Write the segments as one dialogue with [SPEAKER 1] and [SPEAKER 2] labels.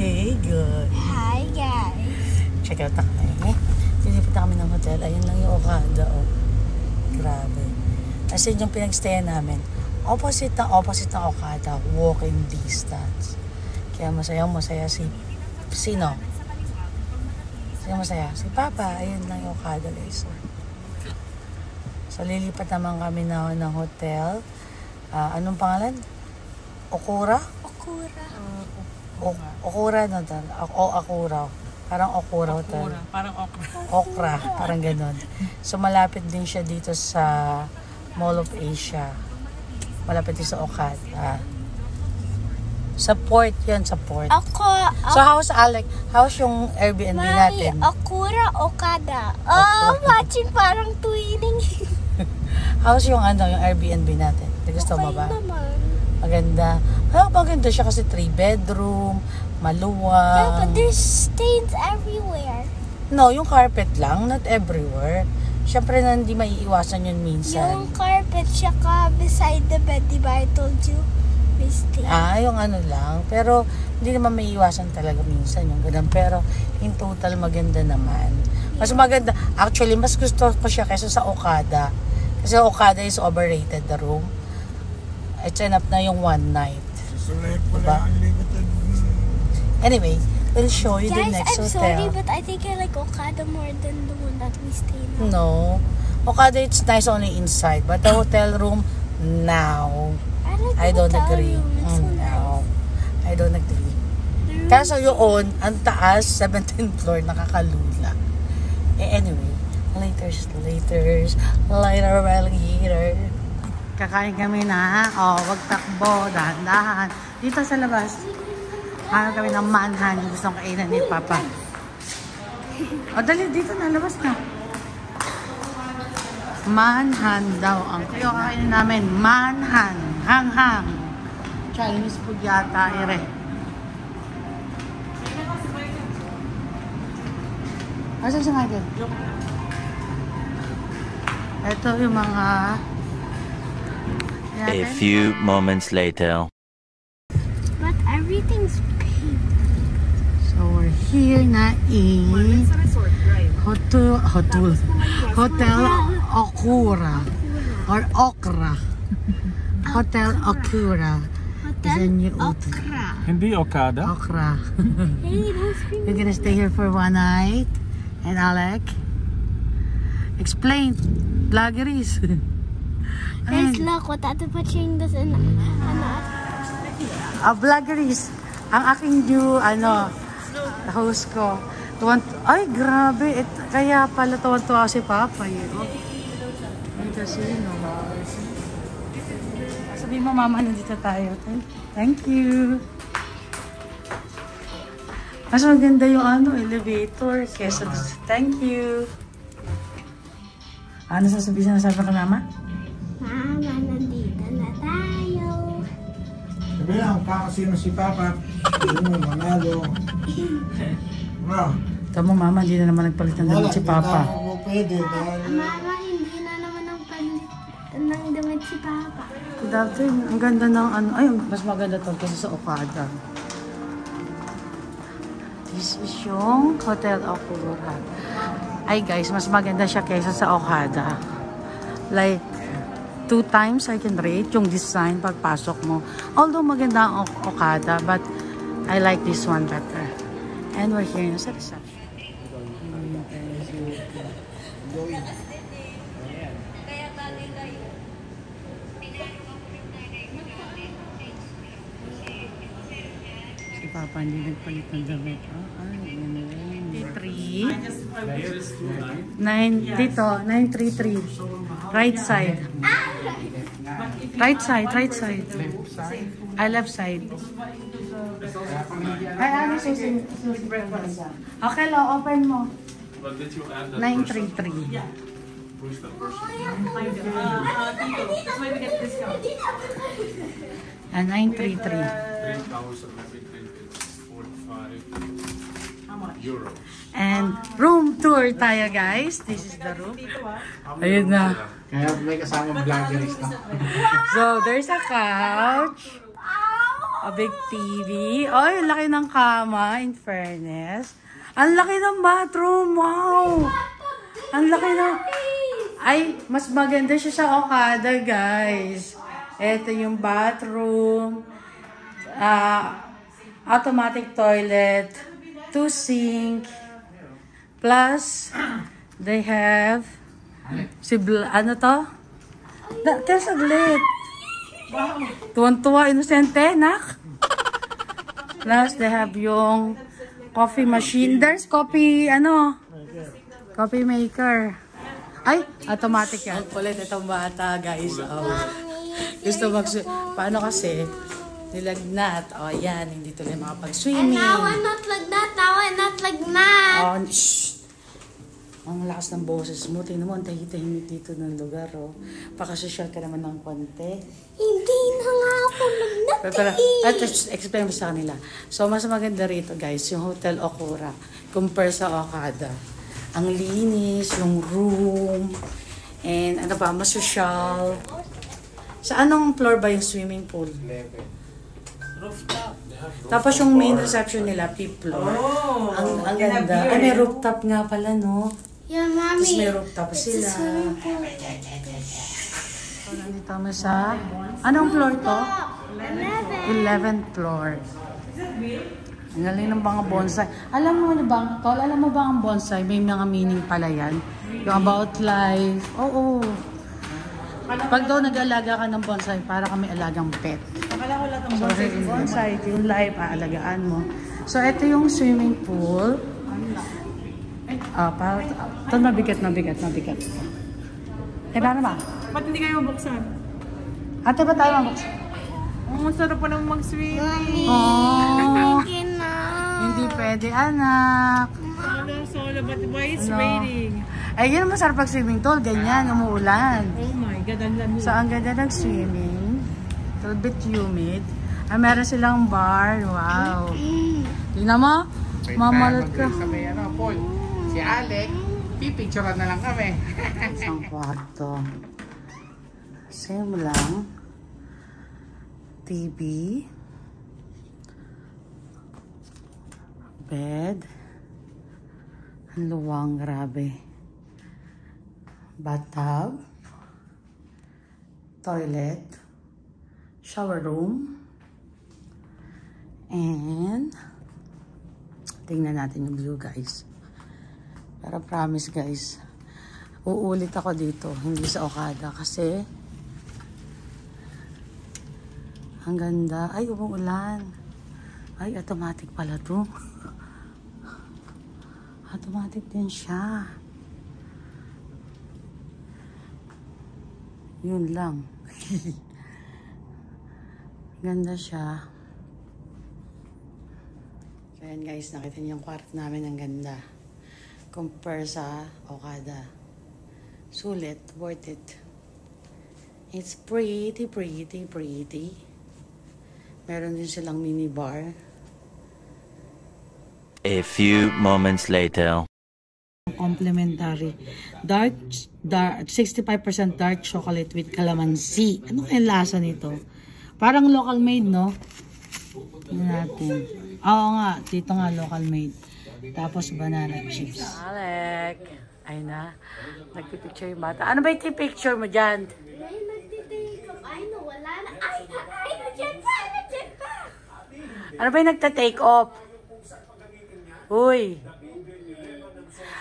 [SPEAKER 1] Hey guys.
[SPEAKER 2] Hi guys.
[SPEAKER 1] Check out na kami. Lilipat na kami ng hotel. Ayun lang yung Okada. Oh. Grabe. As in yung pinagstayan namin. Opposite ng Okada. Walking distance. Kaya masaya si... Sino? Sino masaya? Si Papa. Ayun lang yung Okada guys. So lilipat naman kami ng hotel. Anong pangalan? Okura? Okura na doon. Akura. Parang Okura hotel.
[SPEAKER 3] Parang okra.
[SPEAKER 1] Okra. Parang ganun. So malapit din siya dito sa Mall of Asia. Malapit din sa Okada. Sa port yun, sa port. So how's Alec? How's yung Airbnb natin?
[SPEAKER 2] Okura, Okada. Oh, matching parang twinning.
[SPEAKER 1] How's yung yung Airbnb natin? Gusto mo ba?
[SPEAKER 2] Naman.
[SPEAKER 1] Maganda. Maganda siya kasi 3 bedroom, maluwag.
[SPEAKER 2] Yeah, but there's stains everywhere.
[SPEAKER 1] No, yung carpet lang, not everywhere. Siyempre na hindi maiiwasan yun minsan.
[SPEAKER 2] Yung carpet siya ka beside the bed, di ba? I told you. May stain.
[SPEAKER 1] Yung lang. Pero hindi naman maiiwasan talaga minsan yung ganun. Pero in total maganda naman. Mas maganda. Actually, mas gusto ko siya kaysa sa Okada. Kasi Okada is overrated, the room. It's enough na yung one night. Diba? Anyway, we'll show you the next hotel.
[SPEAKER 2] Guys, I'm sorry, but I think I like Okada more than the one that we stayed in.
[SPEAKER 1] No. Okada, it's nice only inside. But the hotel room, now. I don't agree. No. I don't agree. Kaso yun, ang taas, 17th floor, nakakalula. Anyway, later. Kakain kami na. Wag takbo, dahan-dahan. Dito sa labas, hanap kami ng manhan. Yung gustong kainan ni Papa. Dali, dito na, labas na. Manhan daw. Ang kakainin namin, manhan. Hang-hang. Chinese food yata, ere. Asan si Michael? Ito yung mga...
[SPEAKER 4] A few moments later.
[SPEAKER 2] But everything's pink.
[SPEAKER 1] So we're here na in Hotel Okura or Okra. Hotel Okura.
[SPEAKER 2] Okra.
[SPEAKER 3] Hindi Okada.
[SPEAKER 1] Okra.
[SPEAKER 2] Hey, don't scream.
[SPEAKER 1] We're gonna stay here for one night. And Alec, explain. Vloggeries.
[SPEAKER 2] Guys, look, watatapating this in
[SPEAKER 1] Vloggeries. Ang aking new, host ko. Ay, grabe. Kaya pala tuwan-tuwa si Papa. Ito sino. Sabihin mo, Mama, nandito tayo. Thank you. Mas maganda yung elevator. Kesa, thank you. Ano sasabihin ka, Mama?
[SPEAKER 2] Mama, nandito na tayo.
[SPEAKER 5] Sabi lang, kakasino si Papa. Manalo.
[SPEAKER 1] Tama, Mama, hindi na naman nagpalit ng damit si Papa.
[SPEAKER 5] Pwede dahil...
[SPEAKER 2] Mama, hindi na naman ang palit ng damit si Papa.
[SPEAKER 1] Dati, ang ganda ng ay, mas maganda to kaysa sa Okada. This is yung Hotel Okura. Ay guys, mas maganda siya kaysa sa Okada. Like, 2 times I can rate yung design pagpasok mo. Although maganda ang Okada, but I like this one better. And we're here sa reception. Si Papa hindi nagpalit ng damit. Dito, 933. Right side. Right side. Left side. Ay, okay, open mo. 933.
[SPEAKER 3] Who's the person?
[SPEAKER 2] That's why we get discount.
[SPEAKER 1] 933.
[SPEAKER 3] 3,000 maybe 45 euros.
[SPEAKER 1] And room tour tayo, guys. This is the room. Ayun na.
[SPEAKER 5] Kaya may kasama vloggerist na.
[SPEAKER 1] So, there's a couch. A big TV. Ay, laki ng kama, in fairness. Ang laki ng bathroom. Wow! Ang laki ng... Ay, mas maganda siya sa Okada, guys. Ito yung bathroom. Automatic toilet. 2 sink. Plus, they have... ano to? Kaya saglit. Tuwan-tuwa, inosente, nak. Plus, they have yung coffee machine. There's coffee, coffee maker. Ay, automatic yan. Kulit itong bata, guys. Gusto paano kasi? Nilagnat. Yan, hindi tuloy makapag-swimming.
[SPEAKER 2] Now I'm not like that.
[SPEAKER 1] Oh, shh. Ang lakas ng boses mo. Tingnan mo, ang tahimik dito ng lugar, oh. Pakasosyal ka naman ng konti.
[SPEAKER 2] Hindi na nga ako
[SPEAKER 1] Explain mo sa kanila. So, mas maganda rito, guys, yung Hotel Okura compare sa Okada. Ang linis, yung room, and mas social. Sa anong floor ba yung swimming pool?
[SPEAKER 3] 11. Rooftop.
[SPEAKER 1] Tapos yung main reception nila, fifth floor. Ang ganda. Ay, may rooftop nga pala, no?
[SPEAKER 2] Yeah,
[SPEAKER 1] Tapos
[SPEAKER 2] mommy.
[SPEAKER 1] may rooftop sila. So, nandito kami sa... Anong floor to? 11th floor. Ang galing ng mga bonsai. Alam mo ba, Tol, alam mo ba ang bonsai? May mga meaning pala yan. Yung about life. Oo. Pag daw nag-alaga ka ng bonsai, para kami alagang pet.
[SPEAKER 6] Akala ko lahat ng
[SPEAKER 1] So, yung bonsai, yung life, aalagaan mo. So, ito yung swimming pool. Ito mabigat. Paano ba?
[SPEAKER 6] Ba't hindi kayo mabuksan?
[SPEAKER 1] Ate, ba tayo mabuksan?
[SPEAKER 6] Ang sarap pa nang mag-swim.
[SPEAKER 1] Oh,
[SPEAKER 2] Sige na.
[SPEAKER 1] hindi pwede, anak.
[SPEAKER 6] Solo, but why it's raining?
[SPEAKER 1] Ay, yun masarap pag swimming tol. Ganyan, umuulan.
[SPEAKER 6] Oh my God, ang lamig.
[SPEAKER 1] So, ang ganda ng swimming. A little bit humid. Meron silang bar. Wow. Tingnan mo. Mamalot ka.
[SPEAKER 5] Sabi, Paul, si Alec, pipicturean na lang kami.
[SPEAKER 1] Isang kwarto. Same lang. TV. Bed. Ang luwang, grabe. Bathtub. Toilet. Shower room. And tingnan natin yung view, guys. Pero promise, guys, uulit ako dito, hindi sa Okada kasi ang ganda. Ay, umuulan. Ay, automatic pala to. Automatic din siya. Yun lang. Ganda siya. So, ayan guys, nakita niyo yung kwarto namin, ang ganda. Compare sa Okada. Sulit, worth it. It's pretty. Meron din silang mini bar.
[SPEAKER 4] A few moments later.
[SPEAKER 1] Complimentary. Dark 65% dark chocolate with calamansi. Ano kaya lasa nito? Parang local made, no? Tignan natin. Oo nga, dito nga local made. Tapos banana chips. Alec. Ay na. Nagpipicture yung bata. Ano ba yung picture mo dyan?
[SPEAKER 2] Ay, nagtitake up. Ay, nawala na. Ay, nandiyan pa.
[SPEAKER 1] Ano ba yung nagta-take off? Uy.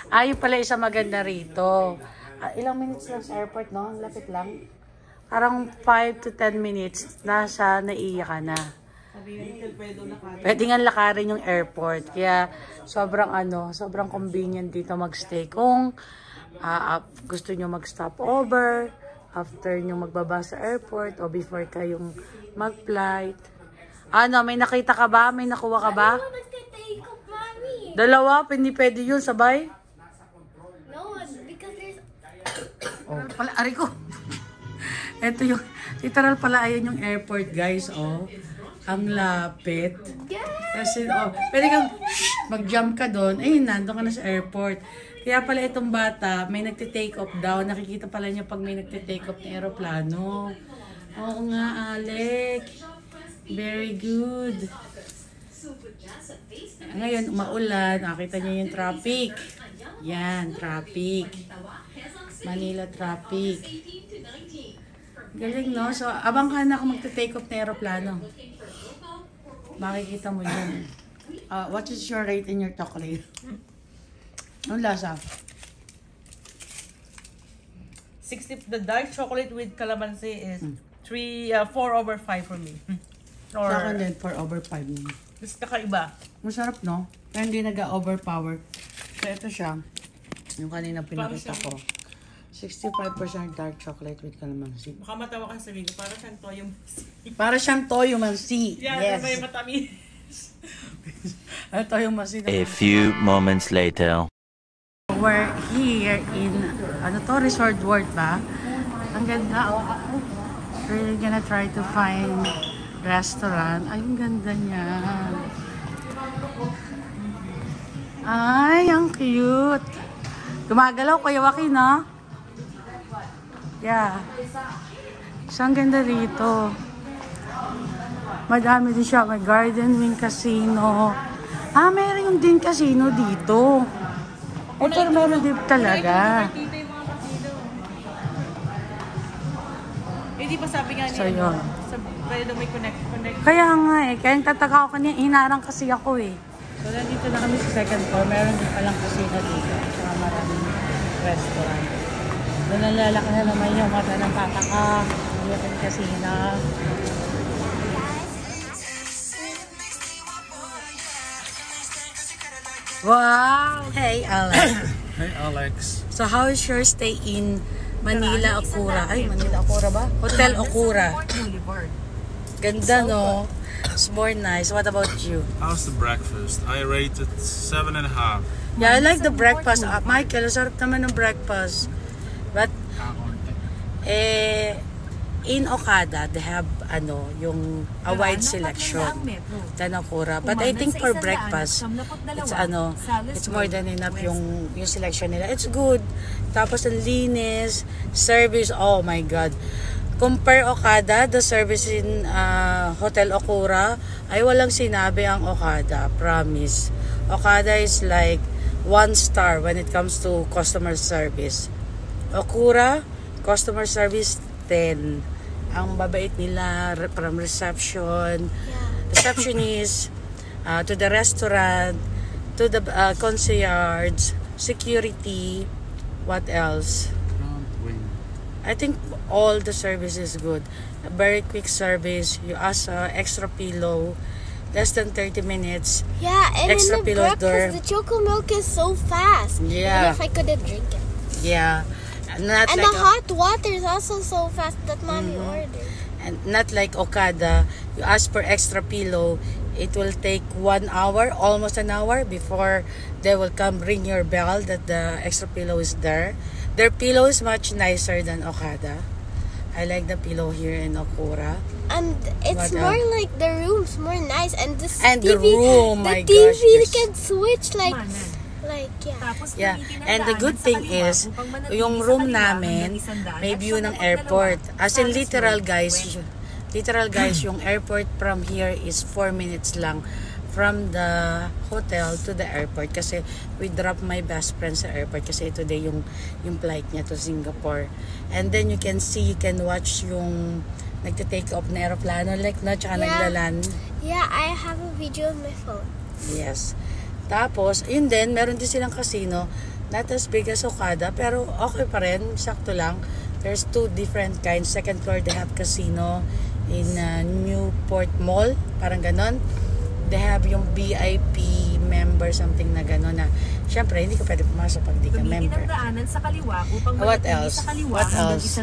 [SPEAKER 1] Ayun pala isa maganda rito. Ilang minutes lang sa airport, no? Lapit lang. Parang 5 to 10 minutes. Nasa naiya ka na. Pwede nga lakarin yung airport. Kaya sobrang convenient dito magstay. Kung gusto nyo mag-stop over, after nyo magbaba sa airport, o before kayong mag-flight. May nakita ka ba? May nakuha ka ba?
[SPEAKER 2] Nagtitake up, mommy.
[SPEAKER 1] Dalawa? Pwede yun, sabay?
[SPEAKER 2] No, because there's...
[SPEAKER 1] Oh, pala, ari ko. Ito yung, literal pala, ayan yung airport, guys, oh. Ang lapit. Kasi, pwede kang mag-jump ka doon. Ayun, nandun ka na sa airport. Kaya pala itong bata, may nagtitake off daw. Nakikita pala niya pag may nagtitake off ng aeroplano. Oo nga, Alec. Very good. Ngayon, maulan. Nakita niyo yung traffic. Yan, traffic. Manila traffic. Galing, no? So, abang ka na ako magta-take off na aeroplano. Makikita mo dyan. What is your rate in your chocolate? Anong lasa?
[SPEAKER 6] 60, the dark chocolate with calamansi is 4/5 for me. Or,
[SPEAKER 1] Sa akin din, 4/5 naman.
[SPEAKER 6] mas kakaiba.
[SPEAKER 1] Masarap, no? Pero hindi nag-overpower. So, ito siya. Yung kanina pinakita ko. 65% dark chocolate with calamansi.
[SPEAKER 6] Baka matawa ka sa video, para siyang toyo.
[SPEAKER 1] Para siyang toyo mansi.
[SPEAKER 6] Yeah,
[SPEAKER 1] Yes.
[SPEAKER 6] may matamis.
[SPEAKER 1] Ano toyo mansi
[SPEAKER 4] A
[SPEAKER 1] naman.
[SPEAKER 4] few moments later.
[SPEAKER 1] We're here in, Resort World ba? Ang ganda. We're gonna try to find restaurant. Ay, ang ganda niya. Ay, ang cute. Gumagalaw, Kuya Joaquin, no? Yeah. So, ang ganda rito. Madami din siya. May Garden Wing Casino. Meron yung din casino dito. Pero meron din talaga.
[SPEAKER 6] Eh, di ba sabi nga
[SPEAKER 1] So, yun.
[SPEAKER 6] pwede daw may connect.
[SPEAKER 1] Kaya nga eh. Kaya tataka ako kanina. Hinarang kasi ako eh. So, nandito na kami sa second floor. Meron din palang casino dito. Saka maraming restaurant. Doon nalalaki na naman yung mata ng tataka. Yung casino. Wow! Hey, Alex.
[SPEAKER 3] Hey, Alex.
[SPEAKER 1] So, how is your stay in Manila Okura? Ay, Manila Okura ba? Hotel Okura. Ganda, no? It's more nice. What about you?
[SPEAKER 3] How's the breakfast? I rated 7.5.
[SPEAKER 1] Yeah, I like the breakfast. Michael, sarap naman ng breakfast. But, in Okada, they have, yung a wide selection than Okura. But I think for breakfast, it's more than enough yung selection nila. It's good. Tapos ang linis, service, oh my God. Compare Okada, the service in Hotel Okura, ay walang sinabi ang Okada, promise. Okada is like 1 star when it comes to customer service. Okura, customer service 10. Ang babait nila from receptionist, to the restaurant, to the concierge, security, what else? I think all the service is good. A very quick service. You ask extra pillow, less than 30 minutes.
[SPEAKER 2] Yeah, and
[SPEAKER 1] Extra
[SPEAKER 2] in the
[SPEAKER 1] pillows there.
[SPEAKER 2] breakfast, the choco milk is so fast.
[SPEAKER 1] Yeah.
[SPEAKER 2] Even if I couldn't drink it.
[SPEAKER 1] Yeah. Not
[SPEAKER 2] And
[SPEAKER 1] like
[SPEAKER 2] the hot water is also so fast that mommy ordered.
[SPEAKER 1] and not like Okada. You ask for extra pillow, it will take 1 hour, almost an hour before they will come ring your bell that the extra pillow is there. Their pillow is much nicer than Okada. I like the pillow here in Okura.
[SPEAKER 2] And it's
[SPEAKER 1] What
[SPEAKER 2] more
[SPEAKER 1] else?
[SPEAKER 2] like the room's more nice, and this
[SPEAKER 1] And
[SPEAKER 2] TV,
[SPEAKER 1] the room, my
[SPEAKER 2] the TV
[SPEAKER 1] gosh, this-
[SPEAKER 2] can switch like yeah.
[SPEAKER 1] Yeah, and the good thing is, yung room namin, may view ng airport. As in literal guys, yung airport from here is 4 minutes lang from the hotel to the airport. Kasi we drop my best friend sa airport kasi today yung flight niya to Singapore. And then you can watch yung nagte-take off na aeroplano like no, tsaka
[SPEAKER 2] Yeah.
[SPEAKER 1] naglaland.
[SPEAKER 2] Yeah, I have a video on my phone.
[SPEAKER 1] Yes. Tapos, yun din, meron din silang casino. Not as big as Okada, pero okay pa rin. Sakto lang. There's 2 different kinds. Second floor, they have casino in Newport Mall. Parang ganon. They have yung VIP member, something na ganon na, syempre, hindi ka pwede pumasok pag hindi ka member.
[SPEAKER 7] sa kaliwa upang
[SPEAKER 1] What
[SPEAKER 7] manatili
[SPEAKER 1] else?
[SPEAKER 7] sa kaliwa
[SPEAKER 1] What
[SPEAKER 7] hanggang
[SPEAKER 1] else?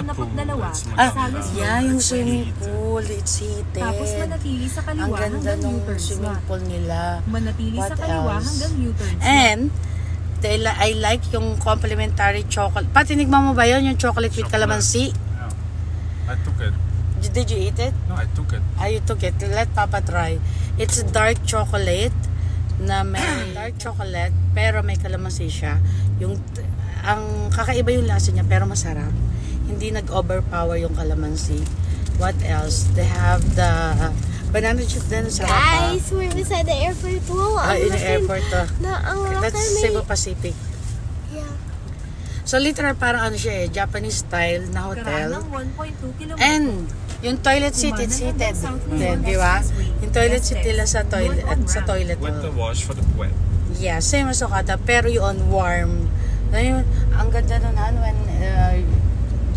[SPEAKER 7] 172.
[SPEAKER 1] Yeah, yung swimming pool. It's heated.
[SPEAKER 7] Tapos manatili sa kaliwa
[SPEAKER 1] Ang ganda
[SPEAKER 7] hanggang
[SPEAKER 1] nung
[SPEAKER 7] U-turn
[SPEAKER 1] swimming
[SPEAKER 7] slot.
[SPEAKER 1] pool nila.
[SPEAKER 7] Manatili
[SPEAKER 1] What
[SPEAKER 7] sa kaliwa
[SPEAKER 1] else?
[SPEAKER 7] hanggang U-turn slot.
[SPEAKER 1] And, I like yung complimentary chocolate. Patinikman mo ba yun? Yung chocolate with calamansi?
[SPEAKER 3] I took it.
[SPEAKER 1] Did you eat it?
[SPEAKER 3] No, I took it.
[SPEAKER 1] You took it. Let Papa try. It's a dark chocolate na may dark chocolate pero may kalamansi siya. Ang kakaiba yung lasa niya pero masarap. Hindi nag-overpower yung kalamansi. What else? They have the banana chip din sa
[SPEAKER 2] Guys, we're beside the airport. Wow,
[SPEAKER 1] in the airport to.
[SPEAKER 2] ang
[SPEAKER 1] That's
[SPEAKER 2] laki
[SPEAKER 1] Cebu Pacific.
[SPEAKER 2] Yeah.
[SPEAKER 1] So literal parang ano siya Japanese style na hotel.
[SPEAKER 7] Karaan ng 1.2 kilometro.
[SPEAKER 1] And yung toilet seat, it's heated. Di ba? Yung toilet seat nila sa toilet
[SPEAKER 3] With the
[SPEAKER 1] oh.
[SPEAKER 3] wash for the wet.
[SPEAKER 1] Yeah, same as Okada, pero yun warm. Ayun, ang ganda nun when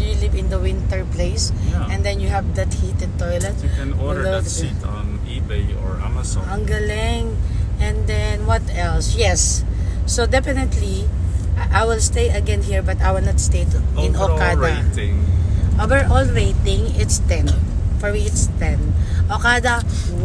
[SPEAKER 1] you live in the winter place,
[SPEAKER 3] Yeah.
[SPEAKER 1] and then you have that heated toilet.
[SPEAKER 3] You can order
[SPEAKER 1] Below
[SPEAKER 3] that seat on eBay or Amazon.
[SPEAKER 1] Ang galing. And then what else? Yes. So definitely, I will stay again here, but I will not stay in
[SPEAKER 3] Overall
[SPEAKER 1] Okada.
[SPEAKER 3] rating.
[SPEAKER 1] Overall rating, it's 10. For me, it's 10. Okada, 1.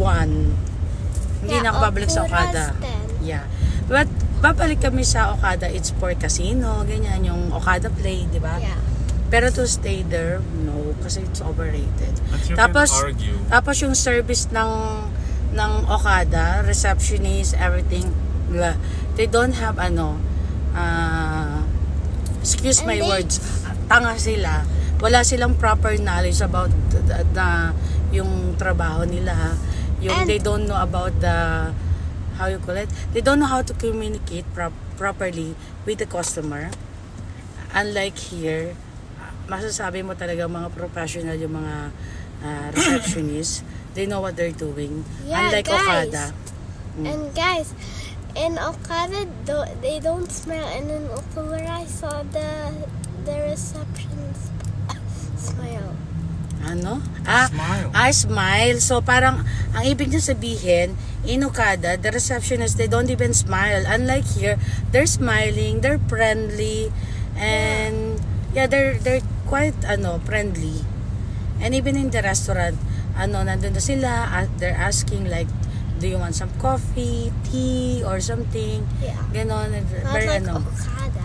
[SPEAKER 1] Hindi na ako babalik sa Okada. Yeah. But, babalik kami sa Okada, it's for casino, ganyan, yung Okada Play, di ba?
[SPEAKER 2] Yeah.
[SPEAKER 1] Pero to stay there, no, kasi it's overrated.
[SPEAKER 3] But you
[SPEAKER 1] Tapos,
[SPEAKER 3] can argue.
[SPEAKER 1] tapos yung service ng Okada, receptionist, everything, they don't have excuse my words, tanga sila. Wala silang proper knowledge about yung trabaho nila. They don't know about how you call it? They don't know how to communicate properly with the customer. Unlike here, masasabi mo talaga mga professional yung mga receptionists. They know what they're doing.
[SPEAKER 2] Yeah,
[SPEAKER 1] Unlike
[SPEAKER 2] guys.
[SPEAKER 1] Okada.
[SPEAKER 2] And guys, in Okada, they don't smile. And in Okura, I saw the receptionist smile.
[SPEAKER 1] Ano?
[SPEAKER 3] Smile.
[SPEAKER 1] Smile. So, parang, ang ibig niya sabihin, in Okada, the receptionists, they don't even smile. Unlike here, they're smiling, they're friendly, and, they're quite, friendly. And even in the restaurant, nandun na sila, they're asking like, do you want some coffee, tea, or something?
[SPEAKER 2] Yeah.
[SPEAKER 1] Ganon.
[SPEAKER 2] Not
[SPEAKER 1] Very,
[SPEAKER 2] like Okada.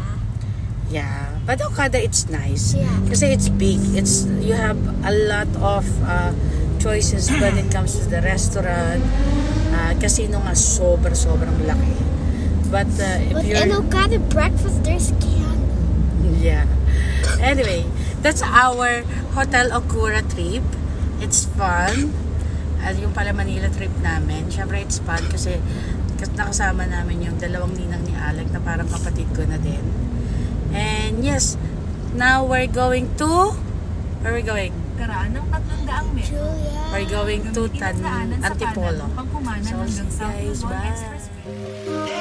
[SPEAKER 1] Yeah, but Okada it's nice.
[SPEAKER 2] Yeah.
[SPEAKER 1] Kasi it's big. You have a lot of choices when it comes to the restaurant. Casino nga sobrang laki. But if
[SPEAKER 2] But
[SPEAKER 1] you're
[SPEAKER 2] in Okada breakfast, there's candy.
[SPEAKER 1] yeah. Anyway, that's our Hotel Okura trip. It's fun. At yung pala Manila trip namin, syempre it's fun kasi nakasama namin yung dalawang ninang ni Alec na parang kapatid ko na din. And yes, now we're going to, where are we going?
[SPEAKER 7] Karaan ng 300 metro.
[SPEAKER 2] Julia.
[SPEAKER 1] We're going to
[SPEAKER 7] Gamitin ang daanan sa
[SPEAKER 1] Antipolo.
[SPEAKER 7] kanan upang kumanan
[SPEAKER 1] So,
[SPEAKER 7] hanggang South
[SPEAKER 1] guys,
[SPEAKER 7] Luzon
[SPEAKER 1] bye.
[SPEAKER 7] Expressway.